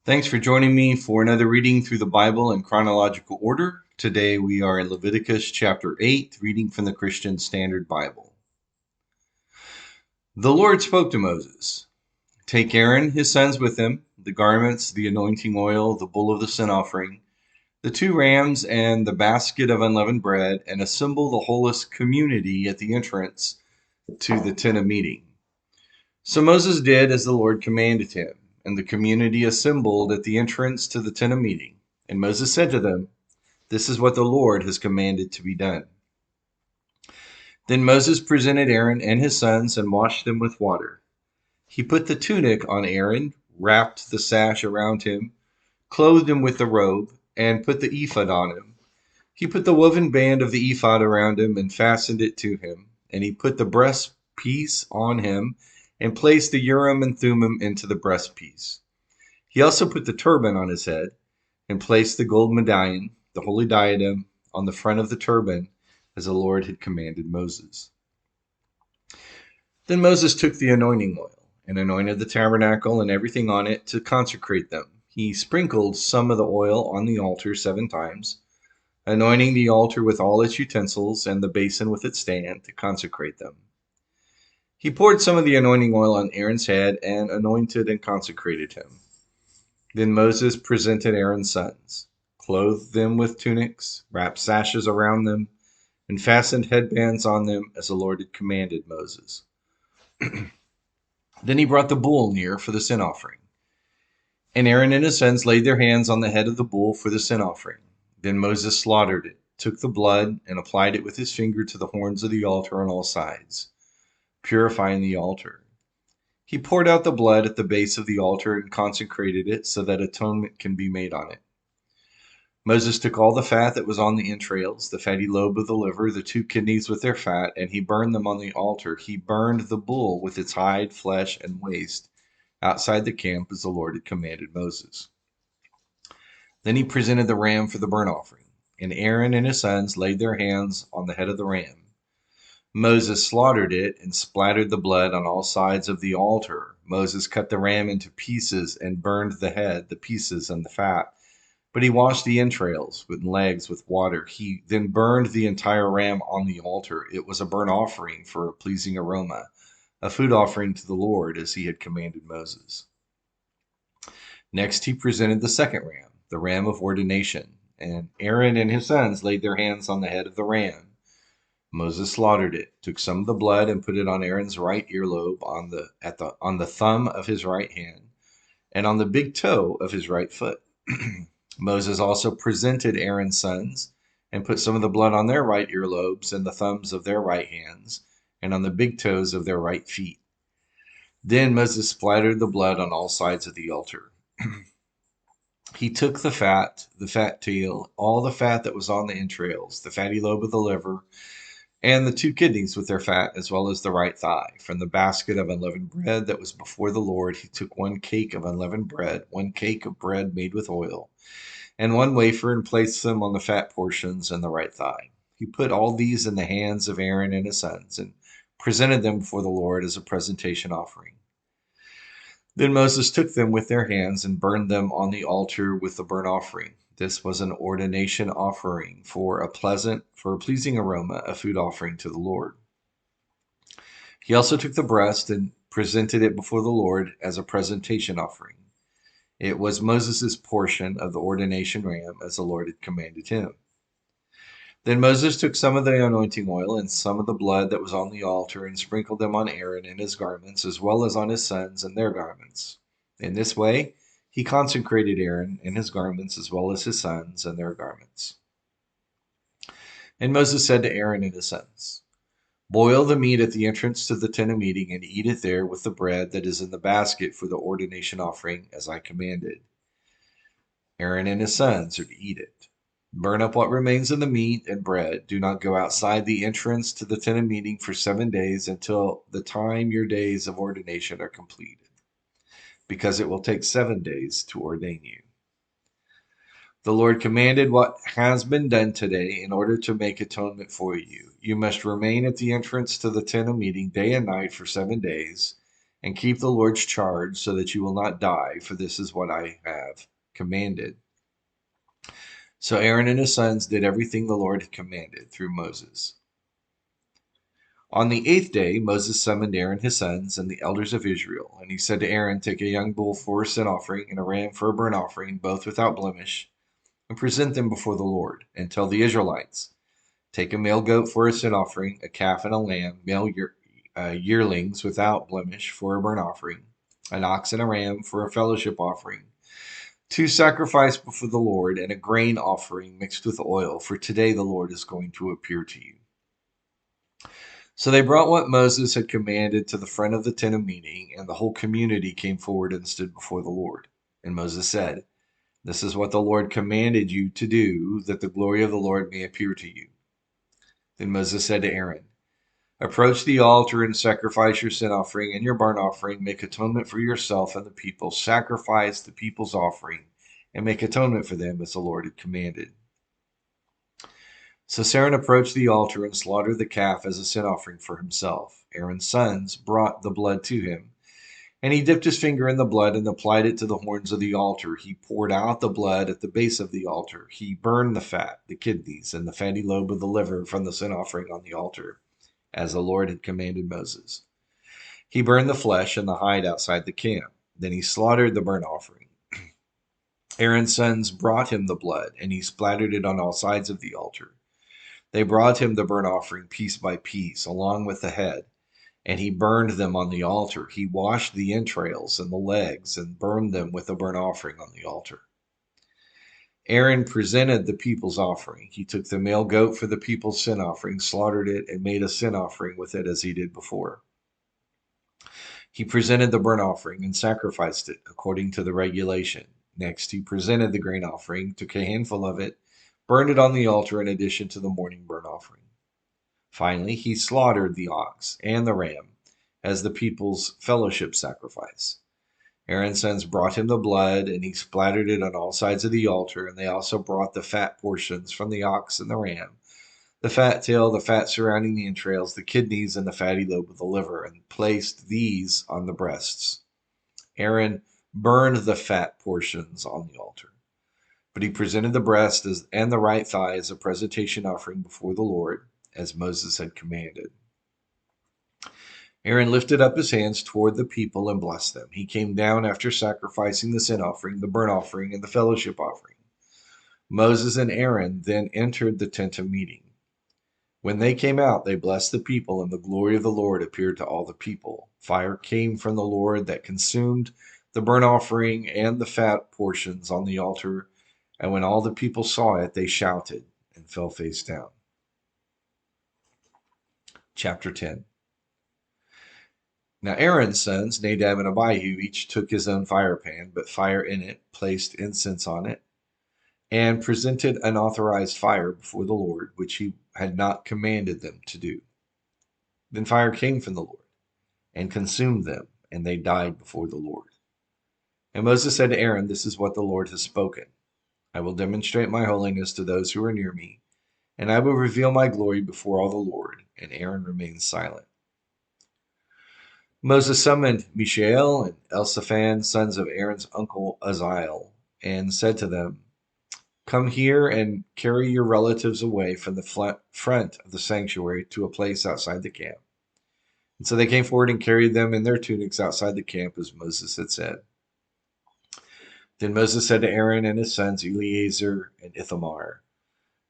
Thanks for joining me for another reading through the Bible in chronological order. Today we are in Leviticus chapter 8, reading from the Christian Standard Bible. The Lord spoke to Moses. Take Aaron, his sons with him, the garments, the anointing oil, the bull of the sin offering, the 2 rams, and the basket of unleavened bread, and assemble the whole community at the entrance to the tent of meeting. So Moses did as the Lord commanded him, and the community assembled at the entrance to the tent of meeting. And Moses said to them, "This is what the Lord has commanded to be done." Then Moses presented Aaron and his sons and washed them with water. He put the tunic on Aaron, wrapped the sash around him, clothed him with the robe, and put the ephod on him. He put the woven band of the ephod around him and fastened it to him. And he put the breastpiece on him and placed the Urim and Thummim into the breastpiece. He also put the turban on his head and placed the gold medallion, the holy diadem, on the front of the turban, as the Lord had commanded Moses. Then Moses took the anointing oil and anointed the tabernacle and everything on it to consecrate them. He sprinkled some of the oil on the altar 7 times, anointing the altar with all its utensils and the basin with its stand to consecrate them. He poured some of the anointing oil on Aaron's head and anointed and consecrated him. Then Moses presented Aaron's sons, clothed them with tunics, wrapped sashes around them, and fastened headbands on them as the Lord had commanded Moses. Then he brought the bull near for the sin offering. And Aaron and his sons laid their hands on the head of the bull for the sin offering. Then Moses slaughtered it, took the blood, and applied it with his finger to the horns of the altar on all sides, purifying the altar. He poured out the blood at the base of the altar and consecrated it so that atonement can be made on it. Moses took all the fat that was on the entrails, the fatty lobe of the liver, the 2 kidneys with their fat, and he burned them on the altar. He burned the bull with its hide, flesh, and waste outside the camp as the Lord had commanded Moses. Then he presented the ram for the burnt offering, and Aaron and his sons laid their hands on the head of the ram. Moses slaughtered it and splattered the blood on all sides of the altar. Moses cut the ram into pieces and burned the head, the pieces, and the fat. But he washed the entrails and legs with water. He then burned the entire ram on the altar. It was a burnt offering for a pleasing aroma, a food offering to the Lord as he had commanded Moses. Next he presented the second ram, the ram of ordination, and Aaron and his sons laid their hands on the head of the ram. Moses slaughtered it, took some of the blood and put it on Aaron's right earlobe on the thumb of his right hand and on the big toe of his right foot. Moses also presented Aaron's sons and put some of the blood on their right earlobes and the thumbs of their right hands and on the big toes of their right feet. Then Moses splattered the blood on all sides of the altar. He took the fat tail, all the fat that was on the entrails, the fatty lobe of the liver, and the 2 kidneys with their fat, as well as the right thigh. From the basket of unleavened bread that was before the Lord, he took 1 cake of unleavened bread, 1 cake of bread made with oil, and 1 wafer, and placed them on the fat portions and the right thigh. He put all these in the hands of Aaron and his sons, and presented them before the Lord as a presentation offering. Then Moses took them with their hands and burned them on the altar with the burnt offering. This was an ordination offering for a pleasing aroma, a food offering to the Lord. He also took the breast and presented it before the Lord as a presentation offering. It was Moses' portion of the ordination ram as the Lord had commanded him. Then Moses took some of the anointing oil and some of the blood that was on the altar and sprinkled them on Aaron and his garments, as well as on his sons and their garments. In this way, he consecrated Aaron and his garments, as well as his sons and their garments. And Moses said to Aaron and his sons, "Boil the meat at the entrance to the tent of meeting and eat it there with the bread that is in the basket for the ordination offering, as I commanded. Aaron and his sons are to eat it. Burn up what remains of the meat and bread. Do not go outside the entrance to the tent of meeting for 7 days until the time your days of ordination are completed, because it will take 7 days to ordain you. The Lord commanded what has been done today in order to make atonement for you. You must remain at the entrance to the tent of meeting day and night for 7 days, and keep the Lord's charge so that you will not die, for this is what I have commanded." So Aaron and his sons did everything the Lord had commanded through Moses. On the 8th day, Moses summoned Aaron his sons and the elders of Israel, and he said to Aaron, "Take a young bull for a sin offering and a ram for a burnt offering, both without blemish, and present them before the Lord, and tell the Israelites, take a male goat for a sin offering, a calf and a lamb, male yearlings without blemish for a burnt offering, an ox and a ram for a fellowship offering, two sacrifice before the Lord, and a grain offering mixed with oil, for today the Lord is going to appear to you." So they brought what Moses had commanded to the front of the tent of meeting, and the whole community came forward and stood before the Lord. And Moses said, "This is what the Lord commanded you to do, that the glory of the Lord may appear to you." Then Moses said to Aaron, "Approach the altar and sacrifice your sin offering and your burnt offering. Make atonement for yourself and the people. Sacrifice the people's offering and make atonement for them as the Lord had commanded." So Aaron approached the altar and slaughtered the calf as a sin offering for himself. Aaron's sons brought the blood to him, and he dipped his finger in the blood and applied it to the horns of the altar. He poured out the blood at the base of the altar. He burned the fat, the kidneys, and the fatty lobe of the liver from the sin offering on the altar, as the Lord had commanded Moses. He burned the flesh and the hide outside the camp. Then he slaughtered the burnt offering. Aaron's sons brought him the blood, and he splattered it on all sides of the altar. They brought him the burnt offering piece by piece, along with the head, and he burned them on the altar. He washed the entrails and the legs and burned them with the burnt offering on the altar. Aaron presented the people's offering. He took the male goat for the people's sin offering, slaughtered it, and made a sin offering with it as he did before. He presented the burnt offering and sacrificed it according to the regulation. Next, he presented the grain offering, took a handful of it, burned it on the altar in addition to the morning burnt offering. Finally, he slaughtered the ox and the ram as the people's fellowship sacrifice. Aaron's sons brought him the blood, and he splattered it on all sides of the altar, and they also brought the fat portions from the ox and the ram, the fat tail, the fat surrounding the entrails, the kidneys, and the fatty lobe of the liver, and placed these on the breasts. Aaron burned the fat portions on the altar, but he presented the breast and the right thigh as a presentation offering before the Lord, as Moses had commanded. Aaron lifted up his hands toward the people and blessed them. He came down after sacrificing the sin offering, the burnt offering, and the fellowship offering. Moses and Aaron then entered the tent of meeting. When they came out, they blessed the people, and the glory of the Lord appeared to all the people. Fire came from the Lord that consumed the burnt offering and the fat portions on the altar, and when all the people saw it, they shouted and fell face down. Chapter 10. Now Aaron's sons, Nadab and Abihu, each took his own fire pan, but fire in it, placed incense on it, and presented an authorized fire before the Lord, which he had not commanded them to do. Then fire came from the Lord and consumed them, and they died before the Lord. And Moses said to Aaron, "This is what the Lord has spoken. I will demonstrate my holiness to those who are near me, and I will reveal my glory before all the Lord." And Aaron remained silent. Moses summoned Mishael and Elzaphan, sons of Aaron's uncle Uzziel, and said to them, "Come here and carry your relatives away from the front of the sanctuary to a place outside the camp." And so they came forward and carried them in their tunics outside the camp, as Moses had said. Then Moses said to Aaron and his sons Eleazar and Ithamar,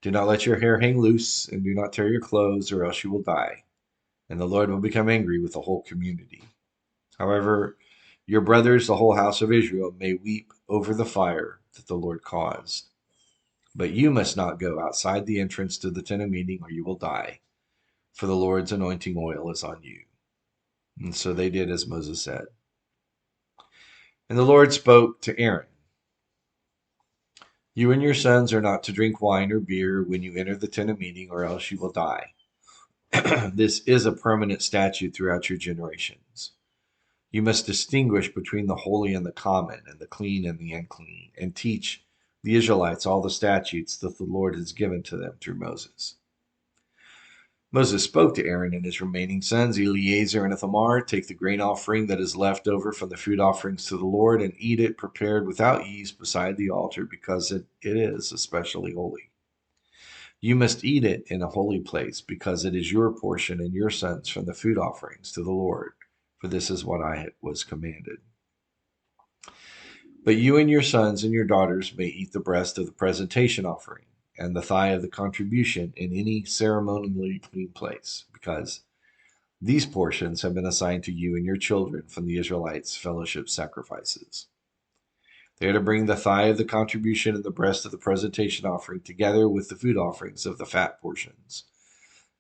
"Do not let your hair hang loose, and do not tear your clothes, or else you will die, and the Lord will become angry with the whole community. However, your brothers, the whole house of Israel, may weep over the fire that the Lord caused. But you must not go outside the entrance to the tent of meeting, or you will die, for the Lord's anointing oil is on you." And so they did as Moses said. And the Lord spoke to Aaron, "You and your sons are not to drink wine or beer when you enter the tent of meeting, or else you will die. This is a permanent statute throughout your generations. You must distinguish between the holy and the common, and the clean and the unclean, and teach the Israelites all the statutes that the Lord has given to them through Moses." Moses spoke to Aaron and his remaining sons, Eleazar and Ithamar, take the grain offering that is left over from the food offerings to the Lord and eat it prepared without yeast beside the altar, because it is especially holy. You must eat it in a holy place, because it is your portion and your sons from the food offerings to the Lord, for this is what I was commanded. But you and your sons and your daughters may eat the breast of the presentation offering and the thigh of the contribution in any ceremonially clean place, because these portions have been assigned to you and your children from the Israelites' fellowship sacrifices. They are to bring the thigh of the contribution and the breast of the presentation offering together with the food offerings of the fat portions,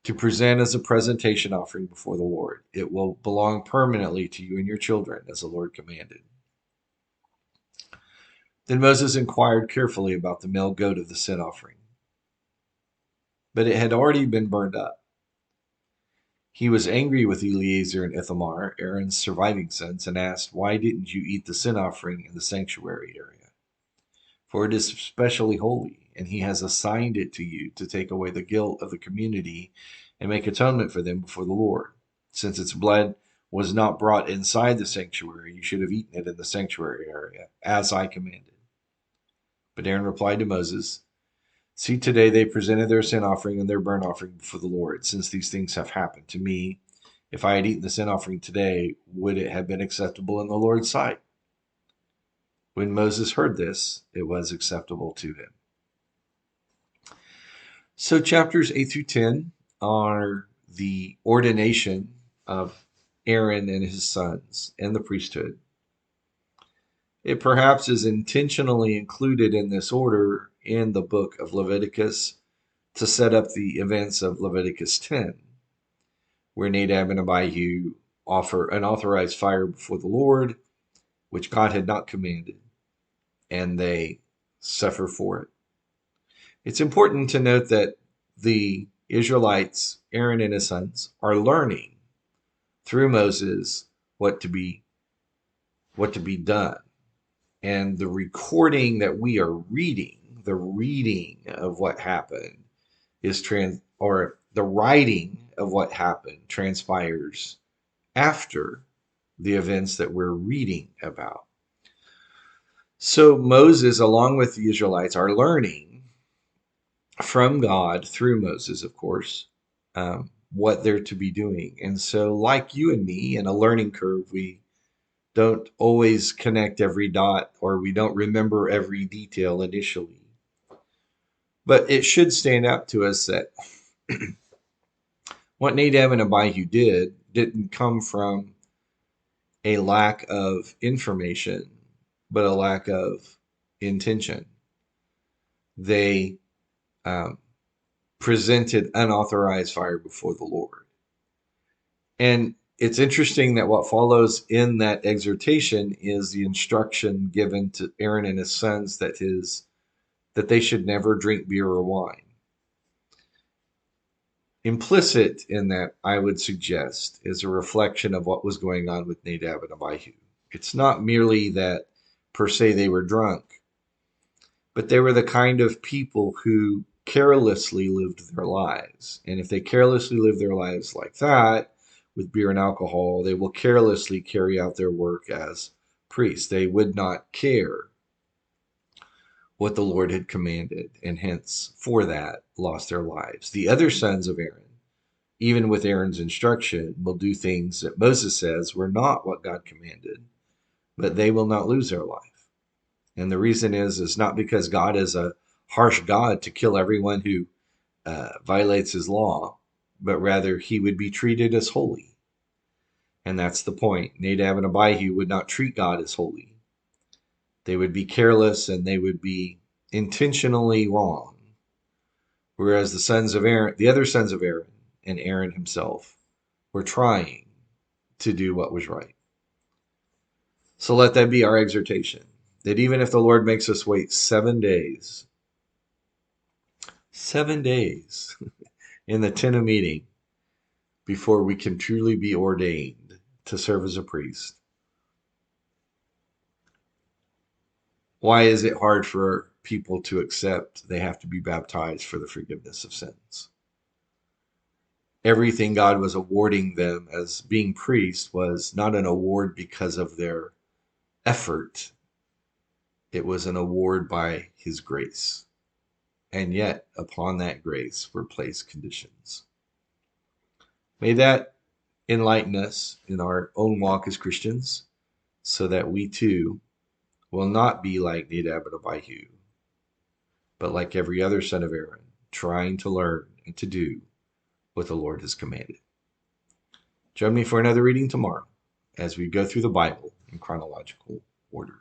to present as a presentation offering before the Lord. It will belong permanently to you and your children, as the Lord commanded. Then Moses inquired carefully about the male goat of the sin offering, but it had already been burned up. He was angry with Eleazar and Ithamar, Aaron's surviving sons, and asked, "Why didn't you eat the sin offering in the sanctuary area? For it is especially holy, and he has assigned it to you to take away the guilt of the community and make atonement for them before the Lord. Since its blood was not brought inside the sanctuary, you should have eaten it in the sanctuary area, as I commanded." But Aaron replied to Moses, "See, today they presented their sin offering and their burnt offering before the Lord. Since these things have happened to me, if I had eaten the sin offering today, would it have been acceptable in the Lord's sight?" When Moses heard this, it was acceptable to him. So chapters 8 through 10 are the ordination of Aaron and his sons and the priesthood. It perhaps is intentionally included in this order in the book of Leviticus to set up the events of Leviticus 10, where Nadab and Abihu offer unauthorized fire before the Lord, which God had not commanded, and they suffer for it. It's important to note that the Israelites, Aaron and his sons, are learning through Moses what to be done. And the recording that we are reading, the reading of what happened the writing of what happened transpires after the events that we're reading about. So Moses, along with the Israelites, are learning from God through Moses, of course, what they're to be doing. And so, like you and me, in a learning curve, we don't always connect every dot, or we don't remember every detail initially. But it should stand out to us that what Nadab and Abihu didn't come from a lack of information, but a lack of intention. They presented unauthorized fire before the Lord. And it's interesting that what follows in that exhortation is the instruction given to Aaron and his sons that they should never drink beer or wine. Implicit in that, I would suggest, is a reflection of what was going on with Nadab and Abihu. It's not merely that per se they were drunk, but they were the kind of people who carelessly lived their lives. And if they carelessly live their lives like that, with beer and alcohol, they will carelessly carry out their work as priests. They would not care what the Lord had commanded, and hence, for that, lost their lives. The other sons of Aaron, even with Aaron's instruction, will do things that Moses says were not what God commanded, but they will not lose their life. And the reason is not because God is a harsh God to kill everyone who violates his law, but rather he would be treated as holy. And that's the point. Nadab and Abihu would not treat God as holy. They would be careless and they would be intentionally wrong. Whereas the other sons of Aaron and Aaron himself were trying to do what was right. So let that be our exhortation, that even if the Lord makes us wait 7 days in the tent of meeting before we can truly be ordained to serve as a priest, why is it hard for people to accept they have to be baptized for the forgiveness of sins? everything God was awarding them as being priests was not an award because of their effort. It was an award by his grace. And yet, upon that grace were placed conditions. May that enlighten us in our own walk as Christians so that we too will not be like Nadab and Abihu, but like every other son of Aaron, trying to learn and to do what the Lord has commanded. Join me for another reading tomorrow as we go through the Bible in chronological order.